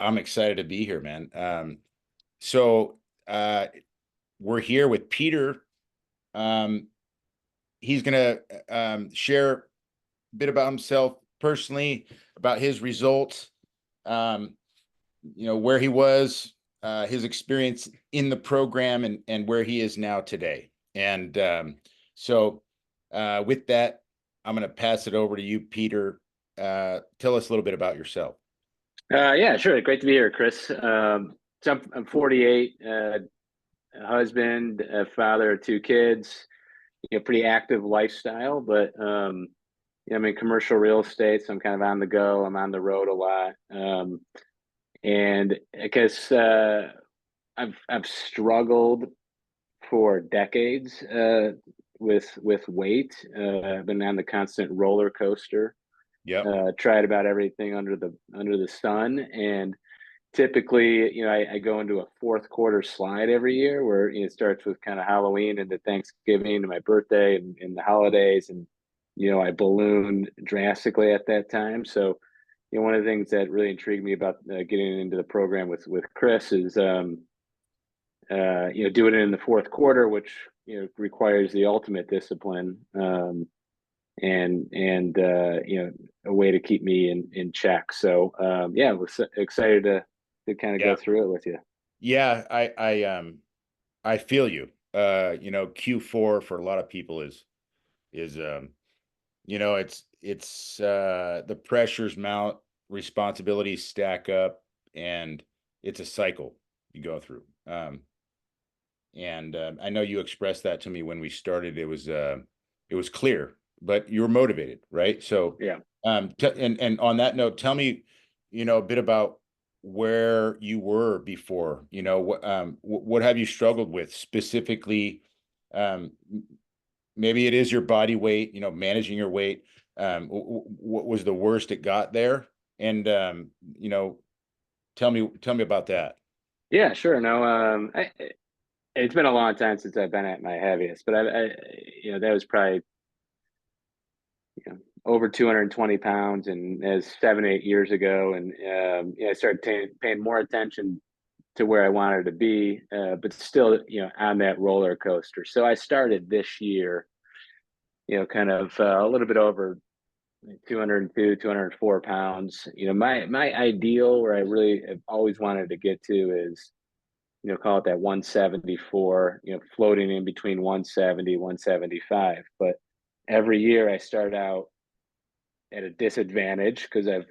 I'm excited to be here, man. So we're here with Peter. Um, he's gonna share a bit about himself personally, about his results, um, where he was, his experience in the program, and where he is now today. And so with that, I'm gonna pass it over to you, Peter. Tell us a little bit about yourself. Yeah, sure. Great to be here, Chris. So I'm 48, a husband, a father of two kids, pretty active lifestyle, but I'm in commercial real estate, so I'm kind of on the go. I'm on the road a lot. And I guess I've struggled for decades with weight. I've been on the constant roller coaster. Yep. Tried about everything under the sun, and typically, I go into a fourth quarter slide every year where it starts with kind of Halloween into Thanksgiving and my birthday and the holidays, and I balloon drastically at that time. So, one of the things that really intrigued me about getting into the program with Chris is doing it in the fourth quarter, which requires the ultimate discipline, and a way to keep me in check. So yeah, I was excited to kind of go Yeah. through it with you. Yeah, I feel you. Q4 for a lot of people is it's the pressures mount, responsibilities stack up, and it's a cycle you go through. And I know you expressed that to me when we started. It was clear, but you were motivated, right? So Yeah. and on that note, tell me, a bit about where you were before. What have you struggled with specifically? Um, Maybe it is your body weight, managing your weight. What was the worst it got there? And tell me about that. Yeah, sure. No, it's been a long time since I've been at my heaviest, but that was probably over 220 pounds, and as 7, 8 years ago, and I started paying more attention to where I wanted to be, but still, on that roller coaster. So I started this year, kind of a little bit over 202, 204 pounds. My ideal, where I really have always wanted to get to, is call it that 174, floating in between 170, 175. But every year I start out at a disadvantage because I've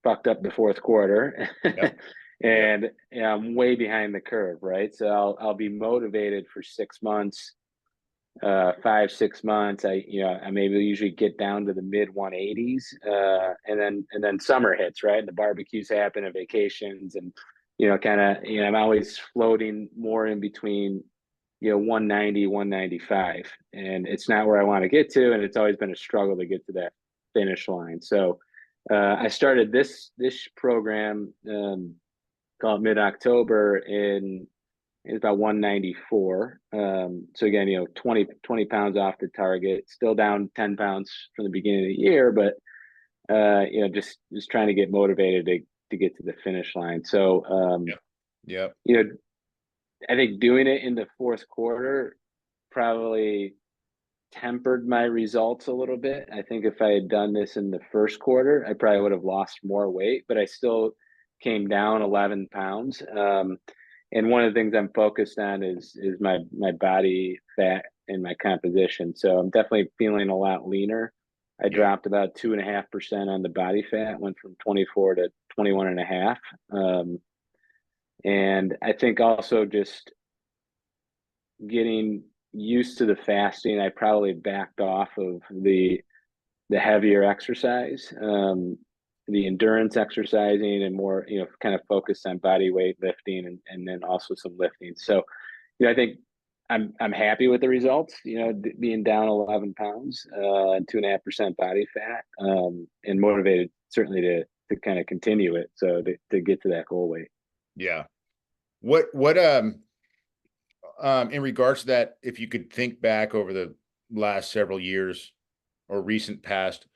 fucked up the fourth quarter. Yep. Yep. And I'm way behind the curve, right? So I'll be motivated for 6 months, 5, 6 months. I maybe usually get down to the mid 180s, and then summer hits, right? And the barbecues happen and vacations, and kind of, I'm always floating more in between 190, 195, and it's not where I want to get to, and it's always been a struggle to get to that finish line. So I started this program, called mid-October, in it's about 194. So again, 20 pounds off the target, still down 10 pounds from the beginning of the year, but just trying to get motivated to get to the finish line. So Yep. Yep. I think doing it in the fourth quarter probably tempered my results a little bit. I think if I had done this in the first quarter, I probably would have lost more weight, but I still came down 11 pounds. And one of the things I'm focused on is my body fat and my composition. So I'm definitely feeling a lot leaner. I Yep. dropped about 2.5% on the body fat, went from 24 to 21 and a half. And I think also just getting used to the fasting, I probably backed off of the heavier exercise, the endurance exercising, and more, kind of focused on body weight lifting, and then also some lifting. So, I think I'm happy with the results, being down 11 pounds, and 2.5% body fat, and motivated certainly to kind of continue it. So to get to that goal weight. Yeah. What in regards to that, if you could think back over the last several years or recent past,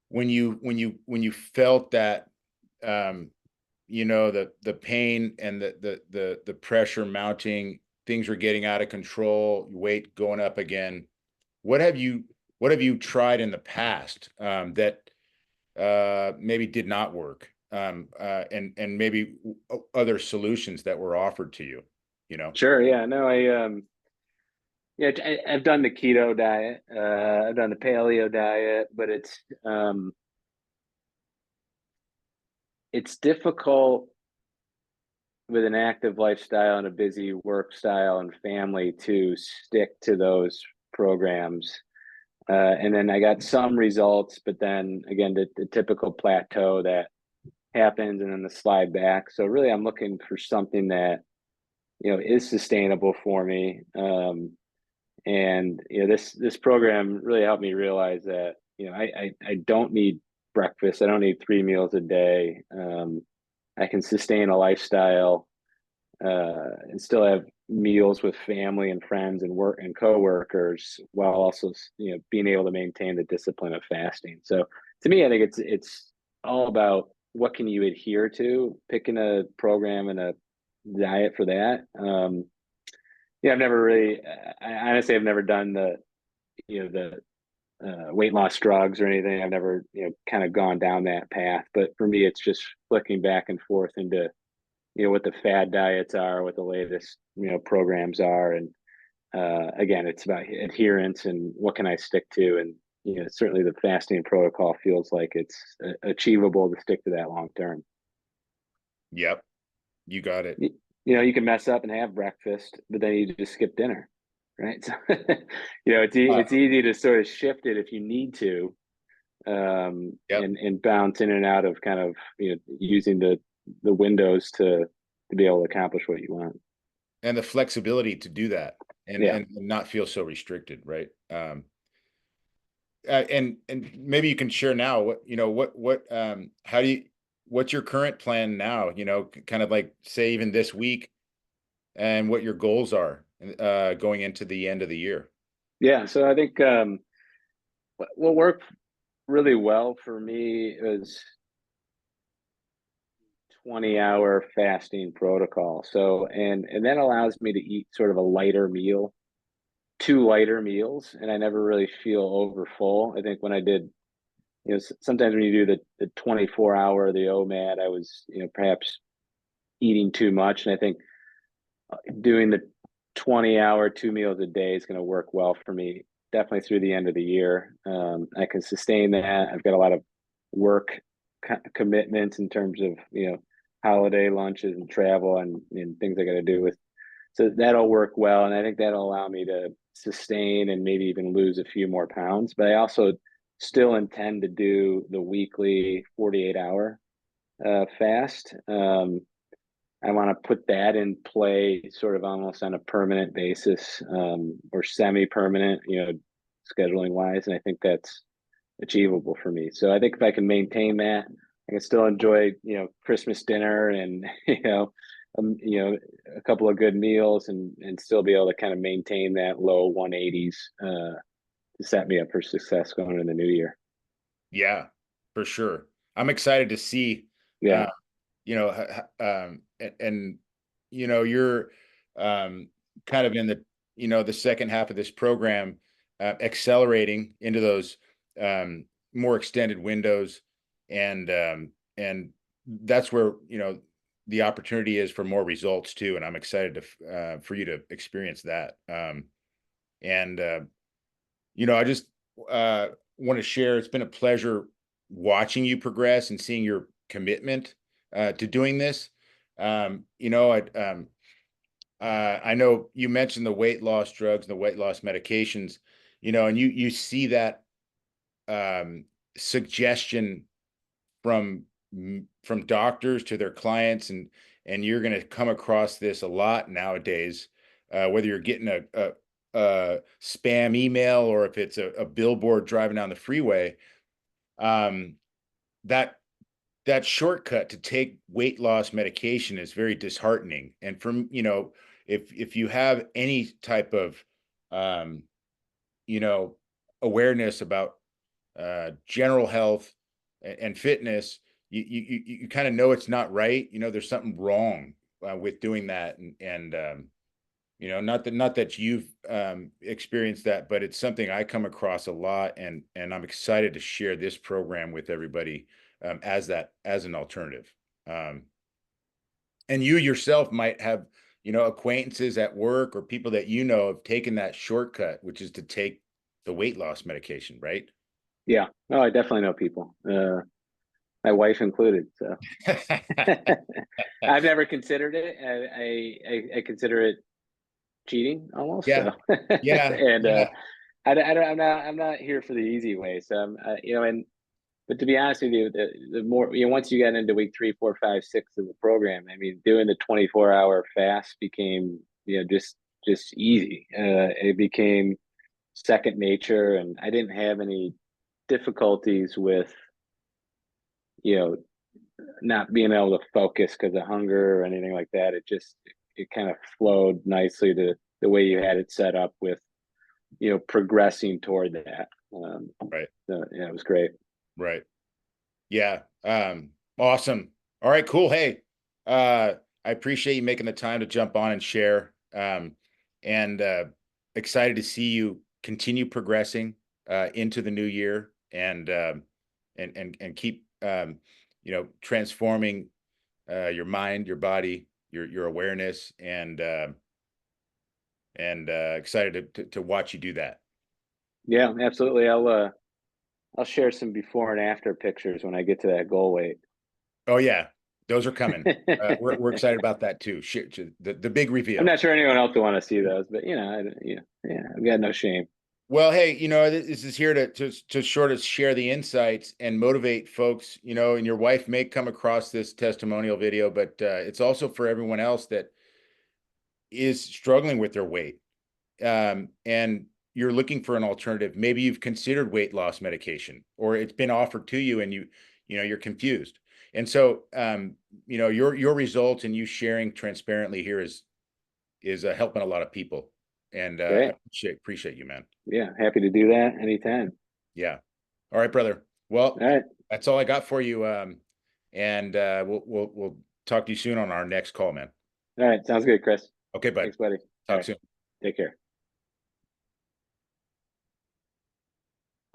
when you felt that, um you know, the pain and the pressure mounting, things were getting out of control, weight going up again. What have you tried in the past that maybe did not work, and maybe other solutions that were offered to you, you know? Sure. Yeah. No, yeah, I've done the keto diet. I've done the paleo diet, but it's difficult with an active lifestyle and a busy work style and family to stick to those programs. And then I got some results, but then again, the typical plateau that happens and then the slide back. So really, I'm looking for something that, is sustainable for me. And this program really helped me realize that, I don't need breakfast. I don't need 3 meals a day. I can sustain a lifestyle and still have meals with family and friends and work and coworkers while also being able to maintain the discipline of fasting. So to me, I think it's all about what can you adhere to, picking a program and a diet for that. I've never really, I honestly have never done the weight loss drugs or anything. I've never kind of gone down that path. But for me, it's just flicking back and forth into what the fad diets are, what the latest programs are, and again, it's about adherence and what can I stick to, and certainly the fasting protocol feels like it's achievable to stick to that long term. Yep, you got it. You can mess up and have breakfast, but then you just skip dinner, right? So, Uh, it's easy to sort of shift it if you need to, yep. and bounce in and out of kind of using the windows to be able to accomplish what you want. And the flexibility to do that, and Yeah. and not feel so restricted, right? And maybe you can share now how do you what's your current plan now? Kind of like say even this week, and what your goals are going into the end of the year. Yeah. So I think what worked really well for me is 20-hour fasting protocol. So and that allows me to eat sort of a lighter meal, two lighter meals, and I never really feel over full. I think when I did, sometimes when you do the 24-hour, the OMAD, I was, perhaps eating too much. And I think doing the 20-hour, 2 meals a day is going to work well for me, definitely through the end of the year. I can sustain that. I've got a lot of work commitments in terms of, holiday lunches and travel and things I got to do with. So that'll work well. And I think that'll allow me to sustain and maybe even lose a few more pounds. But I also still intend to do the weekly 48-hour fast. I want to put that in play sort of almost on a permanent basis, or semi-permanent, scheduling wise. And I think that's achievable for me. So I think if I can maintain that, I can still enjoy, Christmas dinner and, a couple of good meals and still be able to kind of maintain that low 180s, to set me up for success going into the new year. Yeah, for sure. I'm excited to see, uh, Yeah. and you're kind of in the second half of this program, accelerating into those more extended windows, and that's where the opportunity is for more results too. And I'm excited for you to experience that. And I just want to share. It's been a pleasure watching you progress and seeing your commitment to doing this. I know you mentioned the weight loss drugs and the weight loss medications, and you see that suggestion from from doctors to their clients, and you're going to come across this a lot nowadays, whether you're getting a spam email or if it's a billboard driving down the freeway. um, that that shortcut to take weight loss medication is very disheartening. And from if you have any type of um, you know awareness about general health and fitness, you kind of know it's not right. You know, there's something wrong with doing that. And you know, not that you've experienced that, but it's something I come across a lot, and I'm excited to share this program with everybody as an alternative. Um, and you yourself might have, you know, acquaintances at work or people that you know have taken that shortcut, which is to take the weight loss medication, right? Yeah. Oh, I definitely know people. My wife included. So I've never considered it. I consider it cheating almost. Yeah, So yeah, and yeah, I'm not here for the easy way. So I'm you know, and but to be honest with you, the more you know, once you get into week 3, 4, 5, 6 of the program, I mean, doing the 24-hour fast became, you know, just easy. It became second nature, and I didn't have any difficulties with, you know, not being able to focus because of hunger or anything like that. It kind of flowed nicely to the way you had it set up with, you know, progressing toward that. right, So, yeah, it was great. right. Yeah. Awesome. All right, cool. Hey, I appreciate you making the time to jump on and share. And excited to see you continue progressing into the new year and keep you know, transforming your mind, your body, your awareness, and excited to watch you do that. Yeah, absolutely. I'll share some before and after pictures when I get to that goal weight. Oh yeah, those are coming. I'm We're excited about that too. The big reveal. not sure anyone else will want to see those, but you know, yeah, I've got no shame. Well, hey, you know, this is here to sort of share the insights and motivate folks, you know, and your wife may come across this testimonial video, but it's also for everyone else that is struggling with their weight. And you're looking for an alternative. Maybe you've considered weight loss medication, or it's been offered to you and you know, you're confused. And so, you know, your results and you sharing transparently here is helping a lot of people. And I Great. appreciate you, man. Yeah, happy to do that anytime. Yeah. All right, brother. Well, All right. that's all I got for you. And we'll talk to you soon on our next call, man. All right. Sounds good, Chris. Okay, bud. Thanks, buddy. All Talk right. soon. Take care.